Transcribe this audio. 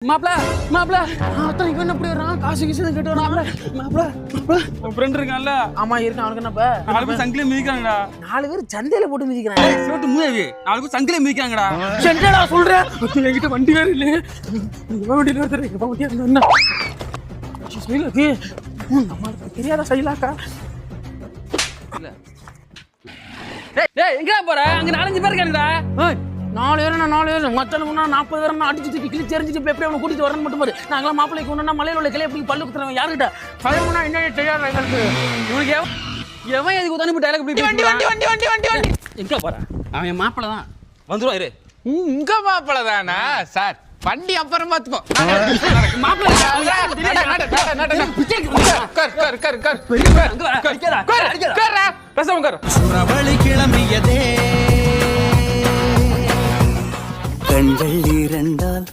மாப்ள மாப்ள அத்தனை இவன் எப்படி வரான்? காசு கீசு கேட்டு வரான். மாப்ள மாப்ள உன் ஃப்ரெண்ட் இருக்கான்ல, ஆமா இருக்கான். அவனுக்கு என்னப்பா? 4 பேர் சங்கிலே மிதிக்கிறாங்கடா. 4 பேர் சந்தையில போட்டு மிதிக்கிறாங்க. சிவட்டு மூவி 4 பேர் சங்கிலே மிதிக்கிறாங்கடா. சண்டைடா சொல்றேன். என்கிட்ட வண்டி வேற இல்ல. இவன் வண்டியில வரது இவன் வண்டி என்ன? சைலாக்கி நம்மளுக்கு தெரியாத சைலாக்கா. டேய் எங்க போற? அங்க 4-5 பேர் இருக்காங்கடா. ஏய் 4 பேர் மத்தன முன்னா 40 பேர் அடிச்சு தூக்கி கிளி தெரிஞ்சிட்டு எப்படி அவனை கூட்டிட்டு வரணும் மட்டும் பாரு. நாங்களாம் மாப்பிள்ளைக்கு ஒண்ணுன்னா மலையில உள்ள கிளை எப்படி பல்லு குத்துறவன் யாருக்கிட்ட பயமுன்னா என்ன செய்யாத எங்களுக்கு. இவனுக்கு எவன் எதுக்கு உதானி போய் டைலாக் இப்படி வண்டி வண்டி வண்டி வண்டி வண்டி வண்டி எங்க போற? அவன் என் மாப்பிள்ள தான். வந்துருவா இரு. உங்க மாப்பிள்ள தானா சார்? வண்டி அப்புறம் பாத்துப்போம். சுரவழி கிளம்பியதே கண்கள் இரண்டால்